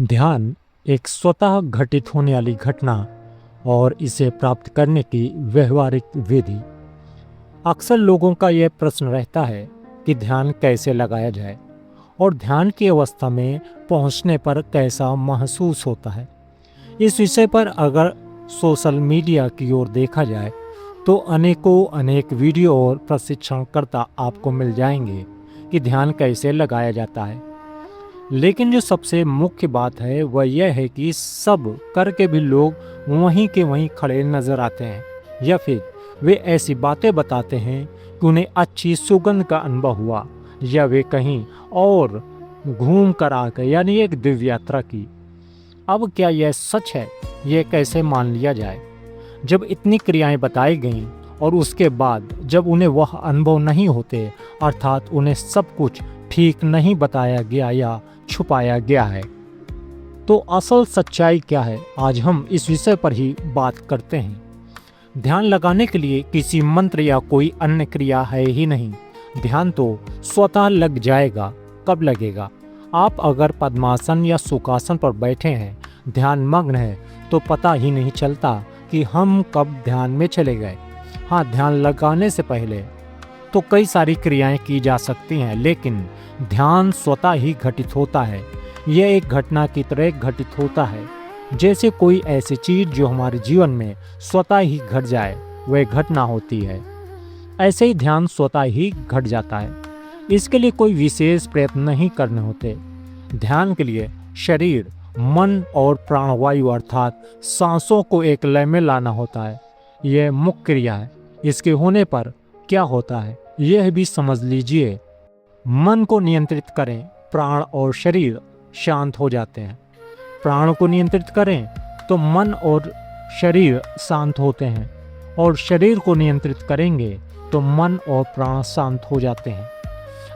ध्यान एक स्वतः घटित होने वाली घटना और इसे प्राप्त करने की व्यवहारिक विधि। अक्सर लोगों का यह प्रश्न रहता है कि ध्यान कैसे लगाया जाए और ध्यान की अवस्था में पहुंचने पर कैसा महसूस होता है। इस विषय पर अगर सोशल मीडिया की ओर देखा जाए तो अनेक वीडियो और प्रशिक्षणकर्ता आपको मिल जाएंगे कि ध्यान कैसे लगाया जाता है। लेकिन जो सबसे मुख्य बात है वह यह है कि सब करके भी लोग वहीं के वहीं खड़े नजर आते हैं, या फिर वे ऐसी बातें बताते हैं कि उन्हें अच्छी सुगंध का अनुभव हुआ, या वे कहीं और घूम कर आ गए, यानी एक दिव्य यात्रा की। अब क्या यह सच है? यह कैसे मान लिया जाए जब इतनी क्रियाएं बताई गईं और उसके बाद जब उन्हें वह अनुभव नहीं होते, अर्थात उन्हें सब कुछ ठीक नहीं बताया गया या छुपाया गया है। तो असल सच्चाई क्या है, आज हम इस विषय पर ही बात करते हैं। ध्यान लगाने के लिए किसी मंत्र या कोई अन्य क्रिया है ही नहीं। ध्यान तो स्वतः लग जाएगा। कब लगेगा? आप अगर पद्मासन या सुखासन पर बैठे हैं, ध्यान मग्न है, तो पता ही नहीं चलता कि हम कब ध्यान में चले गए। हाँ, ध्यान लगाने से पहले तो कई सारी क्रियाएं की जा सकती हैं, लेकिन ध्यान स्वतः ही घटित होता है। यह एक घटना की तरह घटित होता है, जैसे कोई ऐसी चीज जो हमारे जीवन में स्वतः ही घट जाए, वह घटना होती है। ऐसे ही ध्यान स्वतः ही घट जाता है। इसके लिए कोई विशेष प्रयत्न नहीं करने होते। ध्यान के लिए शरीर, मन और प्राणवायु अर्थात सांसों को एक लय में लाना होता है। यह मुख्य क्रिया है। इसके होने पर क्या होता है यह भी समझ लीजिए। मन को नियंत्रित करें, प्राण और शरीर शांत हो जाते हैं। प्राण को नियंत्रित करें तो मन और शरीर शांत होते हैं, और शरीर को नियंत्रित करेंगे तो मन और प्राण शांत हो जाते हैं।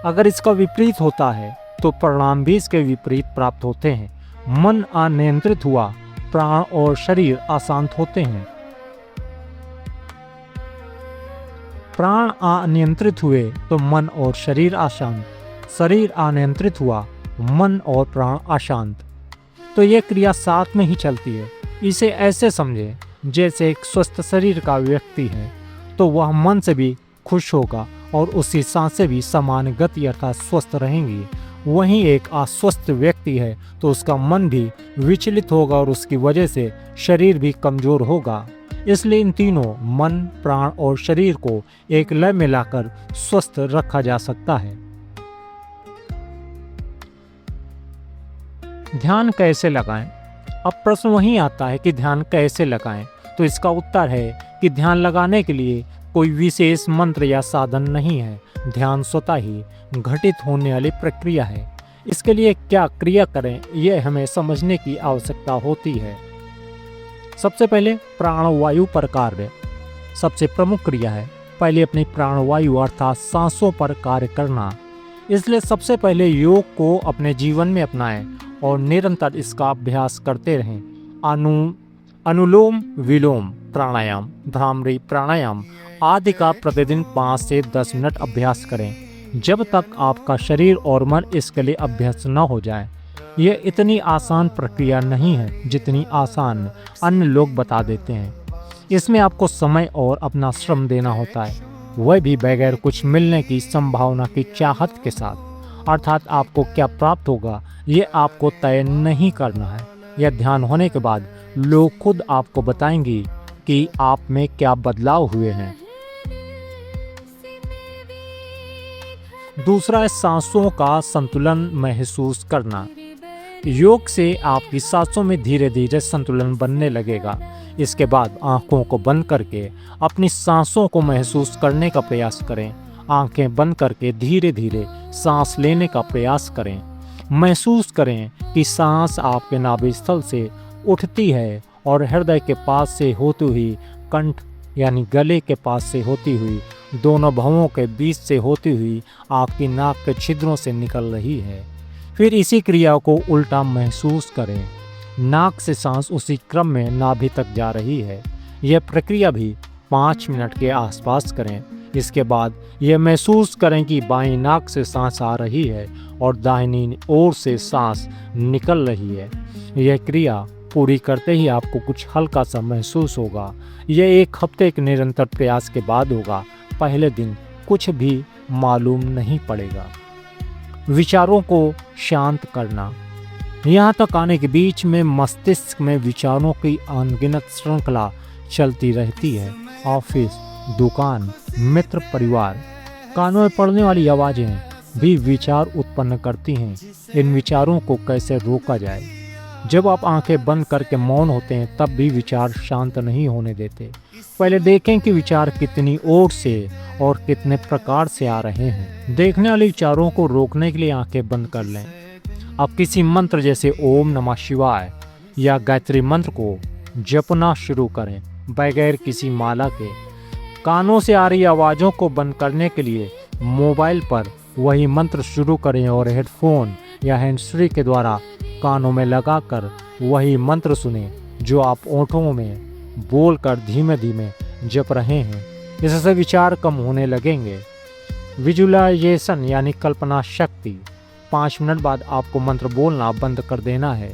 अगर इसका विपरीत होता है तो परिणाम भी इसके विपरीत प्राप्त होते हैं। मन अनियंत्रित हुआ, प्राण और शरीर अशांत होते हैं। प्राण अनियंत्रित हुए तो मन और शरीर अशांत, शरीर अनियंत्रित हुआ, मन और प्राण अशांत। तो यह क्रिया साथ में ही चलती है। इसे ऐसे समझें जैसे एक स्वस्थ शरीर का व्यक्ति है तो वह मन से भी खुश होगा और उसकी सांसें भी समान गति अर्थात स्वस्थ रहेंगी। वहीं एक अस्वस्थ व्यक्ति है तो उसका मन भी विचलित होगा और उसकी वजह से शरीर भी कमजोर होगा। इसलिए इन तीनों मन, प्राण और शरीर को एक लय में लाकर स्वस्थ रखा जा सकता है। ध्यान कैसे लगाएं? अब प्रश्न वहीं आता है कि ध्यान कैसे लगाएं। तो इसका उत्तर है कि ध्यान लगाने के लिए कोई विशेष मंत्र या साधन नहीं है। ध्यान स्वतः ही घटित होने वाली प्रक्रिया है। इसके लिए क्या क्रिया करें यह हमें समझने की आवश्यकता होती है। सबसे पहले प्राणवायु पर कार्य सबसे प्रमुख क्रिया है। पहले अपनी प्राणवायु अर्थात सांसों पर कार्य करना। इसलिए सबसे पहले योग को अपने जीवन में अपनाएं और निरंतर इसका अभ्यास करते रहें। अनुलोम विलोम प्राणायाम, भ्रामरी प्राणायाम आदि का प्रतिदिन 5 से 10 मिनट अभ्यास करें, जब तक आपका शरीर और मन इसके लिए अभ्यस्त न हो जाए। यह इतनी आसान प्रक्रिया नहीं है जितनी आसान अन्य लोग बता देते हैं। इसमें आपको समय और अपना श्रम देना होता है, वह भी बगैर कुछ मिलने की संभावना की चाहत के साथ। अर्थात आपको क्या प्राप्त होगा ये आपको तय नहीं करना है। यह ध्यान होने के बाद लोग खुद आपको बताएंगे कि आप में क्या बदलाव हुए हैं। दूसरा है सांसों का संतुलन महसूस करना। योग से आपकी सांसों में धीरे धीरे संतुलन बनने लगेगा। इसके बाद आंखों को बंद करके अपनी सांसों को महसूस करने का प्रयास करें। आंखें बंद करके धीरे धीरे सांस लेने का प्रयास करें। महसूस करें कि सांस आपके नाभि स्थल से उठती है और हृदय के पास से होती हुई कंठ यानी गले के पास से होती हुई दोनों भवों के बीच से होती हुई आपकी नाक के छिद्रों से निकल रही है। फिर इसी क्रिया को उल्टा महसूस करें। नाक से सांस उसी क्रम में नाभि तक जा रही है। यह प्रक्रिया भी 5 मिनट के आसपास करें। इसके बाद यह महसूस करें कि बाईं नाक से सांस आ रही है और दाहिनी ओर से सांस निकल रही है। यह क्रिया पूरी करते ही आपको कुछ हल्का सा महसूस होगा। यह 1 हफ्ते के निरंतर प्रयास के बाद होगा। पहले दिन कुछ भी मालूम नहीं पड़ेगा। विचारों को शांत करना। यहाँ तक आने के बीच में मस्तिष्क में विचारों की अनगिनत श्रृंखला चलती रहती है। ऑफिस, दुकान, मित्र, परिवार, कानों में पड़ने वाली आवाज़ें भी विचार उत्पन्न करती हैं। इन विचारों को कैसे रोका जाए? जब आप आंखें बंद करके मौन होते हैं तब भी विचार शांत नहीं होने देते। पहले देखें कि विचार कितनी ओर से और कितने प्रकार से आ रहे हैं। देखने वाले विचारों को रोकने के लिए आंखें बंद कर लें। आप किसी मंत्र जैसे ओम नमः शिवाय या गायत्री मंत्र को जपना शुरू करें बगैर किसी माला के। कानों से आ रही आवाज़ों को बंद करने के लिए मोबाइल पर वही मंत्र शुरू करें और हेडफोन या हैंड्सफ्री के द्वारा कानों में लगाकर वही मंत्र सुने जो आप ओंठों में बोलकर धीमे धीमे जप रहे हैं। इससे विचार कम होने लगेंगे। विजुअलाइजेशन यानी कल्पना शक्ति। 5 मिनट बाद आपको मंत्र बोलना बंद कर देना है।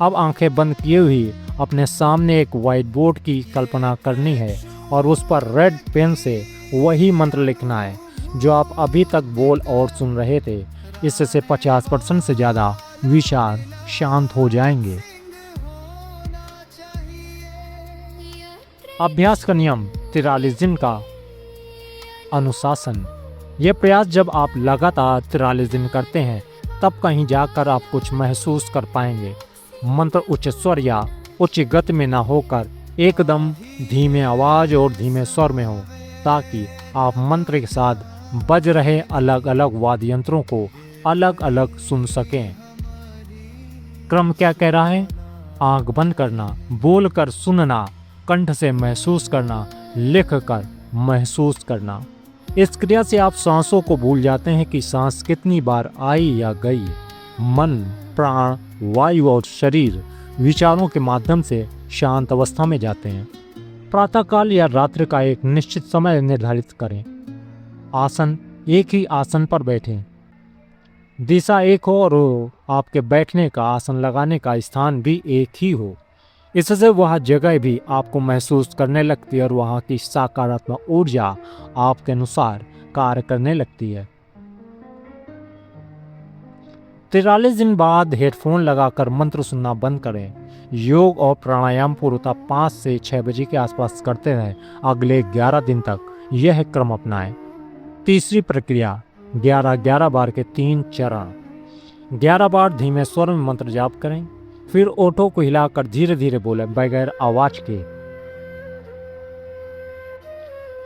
अब आंखें बंद किए हुए अपने सामने एक व्हाइट बोर्ड की कल्पना करनी है और उस पर रेड पेन से वही मंत्र लिखना है जो आप अभी तक बोल और सुन रहे थे। इससे 50% से ज़्यादा विचार शांत हो जाएंगे। अभ्यास का नियम 43 दिन का अनुशासन। यह प्रयास जब आप लगातार 43 दिन करते हैं तब कहीं जाकर आप कुछ महसूस कर पाएंगे। मंत्र उच्च स्वर या उच्च गति में ना होकर एकदम धीमे आवाज और धीमे स्वर में हो, ताकि आप मंत्र के साथ बज रहे अलग अलग वाद्य यंत्रों को अलग अलग सुन सकें। क्रम क्या कह रहा है? आंख बंद करना, बोलकर सुनना, कंठ से महसूस करना, लिखकर महसूस करना। इस क्रिया से आप सांसों को भूल जाते हैं कि सांस कितनी बार आई या गई। मन, प्राण, वायु और शरीर विचारों के माध्यम से शांत अवस्था में जाते हैं। प्रातःकाल या रात्रि का एक निश्चित समय निर्धारित करें। आसन, एक ही आसन पर बैठें। दिशा एक हो और आपके बैठने का, आसन लगाने का स्थान भी एक ही हो। इससे वह जगह भी आपको महसूस करने लगती है और वहाँ की सकारात्मक ऊर्जा आपके अनुसार कार्य करने लगती है। 43 दिन बाद हेडफोन लगाकर मंत्र सुनना बंद करें। योग और प्राणायाम पूर्णतः 5 से 6 बजे के आसपास करते रहें। अगले 11 दिन तक यह क्रम अपनाएं। तीसरी प्रक्रिया 11-11 बार के 3 चरण। 11 बार धीमे स्वर में मंत्र जाप करें, फिर ओठों को हिलाकर धीरे धीरे बोलें बगैर आवाज के।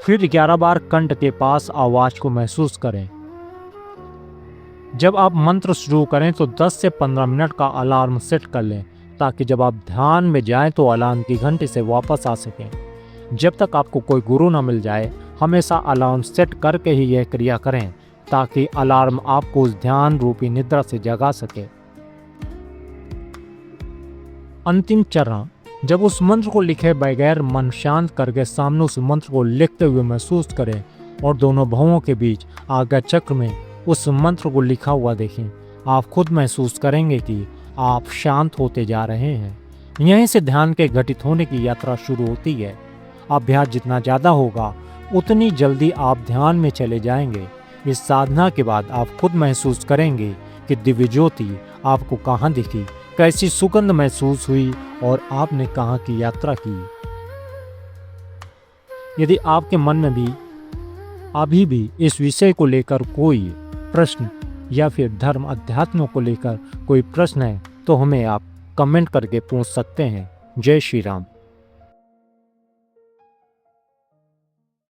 फिर 11 बार कंठ के पास आवाज को महसूस करें। जब आप मंत्र शुरू करें तो 10 से 15 मिनट का अलार्म सेट कर लें, ताकि जब आप ध्यान में जाएं तो अलार्म की घंटी से वापस आ सकें। जब तक आपको कोई गुरु न मिल जाए, हमेशा अलार्म सेट करके ही यह क्रिया करें, ताकि अलार्म आपको उस ध्यान रूपी निद्रा से जगा सके। अंतिम चरण, जब उस मंत्र को लिखे बगैर मन शांत करके सामने उस मंत्र को लिखते हुए महसूस करें और दोनों भवों के बीच आज्ञा चक्र में उस मंत्र को लिखा हुआ देखें। आप खुद महसूस करेंगे कि आप शांत होते जा रहे हैं। यहीं से ध्यान के घटित होने की यात्रा शुरू होती है। अभ्यास जितना ज़्यादा होगा उतनी जल्दी आप ध्यान में चले जाएंगे। इस साधना के बाद आप खुद महसूस करेंगे कि दिव्य ज्योति आपको कहाँ दिखी, कैसी सुगंध महसूस हुई और आपने कहाँ की यात्रा की। यदि आपके मन में भी अभी भी इस विषय को लेकर कोई प्रश्न या फिर धर्म अध्यात्म को लेकर कोई प्रश्न है तो हमें आप कमेंट करके पूछ सकते हैं। जय श्री राम।